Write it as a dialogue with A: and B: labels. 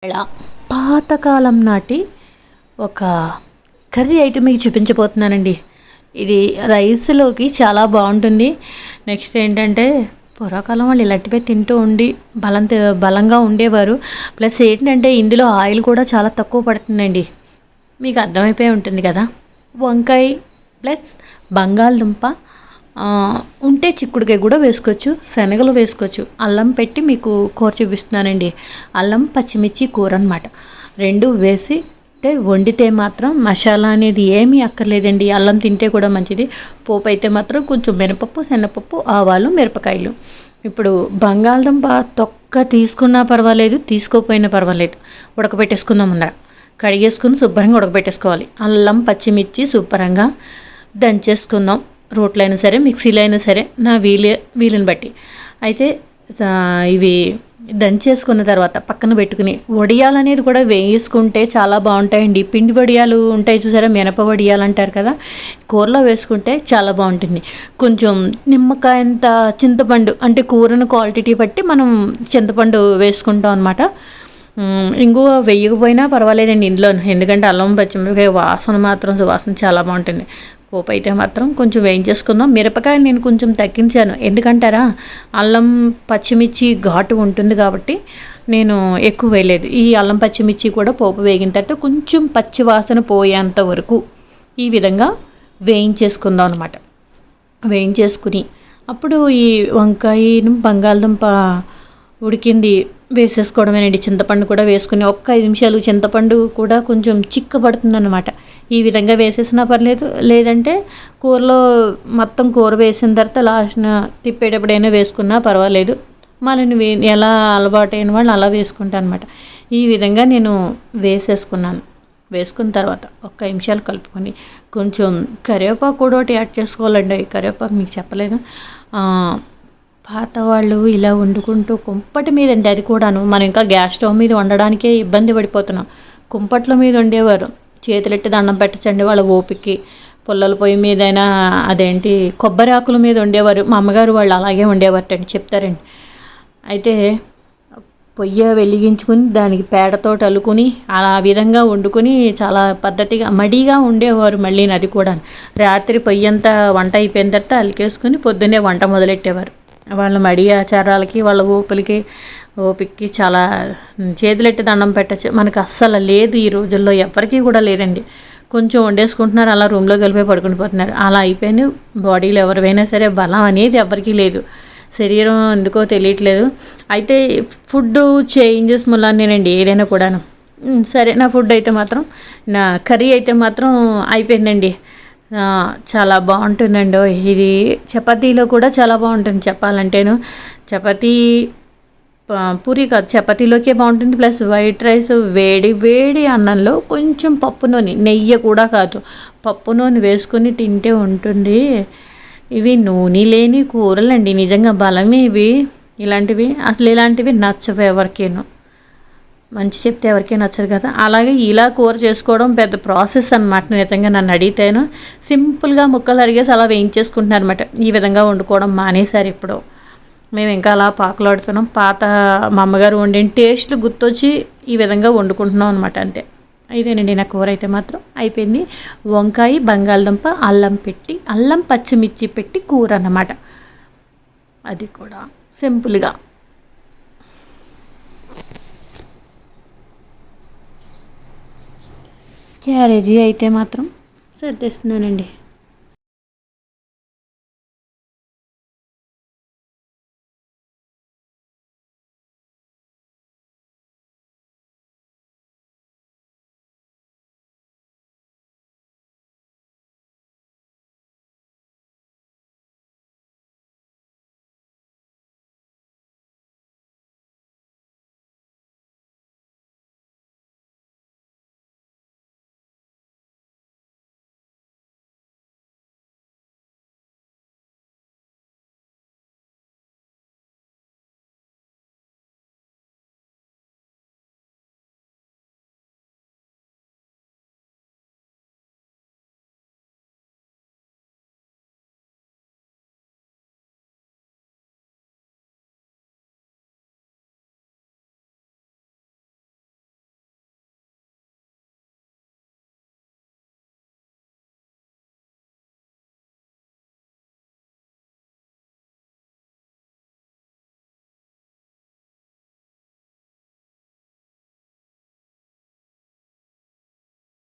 A: ఇలా పాతకాలం నాటి ఒక కర్రీ అయితే మీకు చూపించబోతున్నానండి. ఇది రైస్లోకి చాలా బాగుంటుంది. నెక్స్ట్ ఏంటంటే పూర్వకాలం వాళ్ళు ఇలాంటివే తింటూ ఉండి బలంగా ఉండేవారు. ప్లస్ ఏంటంటే ఇందులో ఆయిల్ కూడా చాలా తక్కువ పడుతుందండి. మీకు అర్థమైపోయి ఉంటుంది కదా. వంకాయ ప్లస్ బంగాళదుంప ఉంటే చిక్కుడుకాయ కూడా వేసుకోవచ్చు, శనగలు వేసుకోవచ్చు. అల్లం పెట్టి మీకు కూర చూపిస్తున్నానండి. అల్లం పచ్చిమిర్చి కూర అనమాట. రెండు వేసి వండితే మాత్రం మసాలా అనేది ఏమీ అక్కర్లేదండి. అల్లం తింటే కూడా మంచిది. పోపు అయితే మాత్రం కొంచెం మినపప్పు, శనగపప్పు, ఆవాలు, మిరపకాయలు. ఇప్పుడు బంగాళదుంప తొక్క తీసుకున్నా పర్వాలేదు, తీసుకోపోయినా పర్వాలేదు. ఉడకబెట్టేసుకుందాం. ముందర కడిగేసుకుని శుభ్రంగా ఉడకబెట్టేసుకోవాలి. అల్లం పచ్చిమిర్చి శుభ్రంగా దంచేసుకుందాం. రోట్లో అయినా సరే, మిక్సీలో అయినా సరే, నా వీలుని బట్టి. అయితే ఇవి దంచేసుకున్న తర్వాత పక్కన పెట్టుకుని వడియాలు అనేది కూడా వేసుకుంటే చాలా బాగుంటాయండి. పిండి వడియాలు ఉంటాయి చూసారా, మినప వడియాలు అంటారు కదా, కూరలో వేసుకుంటే చాలా బాగుంటుంది. కొంచెం నిమ్మకాయంత చింతపండు, అంటే కూరను క్వాలిటీ బట్టి మనం చింతపండు వేసుకుంటాం అనమాట. ఇంగువ వేయకపోయినా పర్వాలేదండి ఇందులో, ఎందుకంటే అల్లం పచ్చిమిరపకాయ వాసన మాత్రం సువాసన చాలా బాగుంటుంది. పోపు అయితే మాత్రం కొంచెం వేయించేసుకుందాం. మిరపకాయ నేను కొంచెం తగ్గించాను, ఎందుకంటారా అల్లం పచ్చిమిర్చి ఘాటు ఉంటుంది కాబట్టి నేను ఎక్కువ వేయలేదు. ఈ అల్లం పచ్చిమిర్చి కూడా పోపు వేగిన తర్వాత కొంచెం పచ్చి వాసన పోయేంత వరకు ఈ విధంగా వేయించేసుకుందాం అనమాట. వేయించేసుకుని అప్పుడు ఈ వంకాయను బంగాళదుంప ఉడికింది వేసేసుకోవడమేనండి. చింతపండు కూడా వేసుకుని ఒక్క 5 నిమిషాలు, చింతపండు కూడా కొంచెం చిక్కబడుతుంది అనమాట. ఈ విధంగా వేసేసినా పర్లేదు, లేదంటే కూరలో మొత్తం కూర వేసిన తర్వాత లాస్ట్న తిప్పేటప్పుడైనా వేసుకున్నా పర్వాలేదు. మళ్ళీ ఎలా అలవాటైన వాళ్ళు అలా వేసుకుంటాను అనమాట. ఈ విధంగా నేను వేసేసుకున్నాను. వేసుకున్న తర్వాత ఒక్క 5 నిమిషాలు కలుపుకొని కొంచెం కరివేపాకు కూడా ఒకటి యాడ్ చేసుకోవాలండి. కరివేపాకు మీకు చెప్పలేదు. పాత వాళ్ళు ఇలా వండుకుంటూ కుంపటి మీద అండి, అది కూడాను మనం ఇంకా గ్యాస్ స్టవ్ మీద వండడానికే ఇబ్బంది పడిపోతున్నాం. కుంపట్ల మీద వండేవారు. చేతులెట్టి దండం పెట్టచ్చండి వాళ్ళ ఓపికకి. పుల్లల పొయ్యి మీదైనా అదేంటి కొబ్బరి ఆకుల మీద వండేవారు. మా అమ్మగారు వాళ్ళు అలాగే వండేవారటండి, చెప్తారండి. అయితే పొయ్యి వెలిగించుకుని దానికి పేడతో అల్లుకుని అలా విధంగా వండుకొని చాలా పద్ధతిగా మడిగా ఉండేవారు. మళ్ళీ అది కూడా రాత్రి పొయ్యి అంతా వంట అయిపోయిన తర్వాత అలికేసుకుని పొద్దున్నే వంట మొదలెట్టేవారు. వాళ్ళ మడి ఆచారాలకి, వాళ్ళ ఓపికకి చాలా చేతులెట్టి దండం పెట్టచ్చు. మనకు అస్సలు లేదు ఈ రోజుల్లో, ఎవరికీ కూడా లేదండి. కొంచెం వండేసుకుంటున్నారు, అలా రూమ్లో కలిపి పడుకుని పోతున్నారు. అలా అయిపోయింది బాడీలో. ఎవరివైనా సరే బలం అనేది ఎవరికీ లేదు. శరీరం ఎందుకో తెలియట్లేదు. అయితే ఫుడ్ చేంజెస్ మూలానేనండి ఏదైనా కూడాను. సరే, నా ఫుడ్ అయితే మాత్రం, నా కర్రీ అయితే మాత్రం అయిపోయిందండి. చాలా బాగుంటుందండి ఇది. చపాతీలో కూడా చాలా బాగుంటుంది చెప్పాలంటేను. చపాతీ పూరి కాదు, చపాతీలోకే బాగుంటుంది. ప్లస్ వైట్ రైస్ వేడి వేడి అన్నంలో కొంచెం పప్పు నూనె, నెయ్యి కూడా కాదు, పప్పు నూనె వేసుకొని తింటే ఉంటుంది. ఇవి నూనె లేని కూరలండి, నిజంగా బలమే ఇవి. ఇలాంటివి ఇలాంటివి నచ్చవు ఎవరికేనో. మంచి చెప్తే ఎవరికీ నచ్చరు కదా. అలాగే ఇలా కూర చేసుకోవడం పెద్ద ప్రాసెస్ అనమాట. నిజంగా నన్ను అడిగితేను సింపుల్గా ముక్కలు అరిగేసి అలా వేయించేసుకుంటున్నారు అనమాట. ఈ విధంగా వండుకోవడం మానేశారు ఇప్పుడు. మేము ఇంకా అలా పాకలాడుతున్నాం. పాత మా అమ్మగారు వండిన టేస్ట్లు గుర్తొచ్చి ఈ విధంగా వండుకుంటున్నాం అనమాట. అంతే. ఇదేనండి నా కూర అయితే మాత్రం అయిపోయింది. వంకాయ బంగాళదుంప అల్లం పచ్చిమిర్చి పెట్టి కూర అన్నమాట. అది కూడా సింపుల్గా. క్యారేజీ అయితే మాత్రం సర్దేస్తున్నానండి.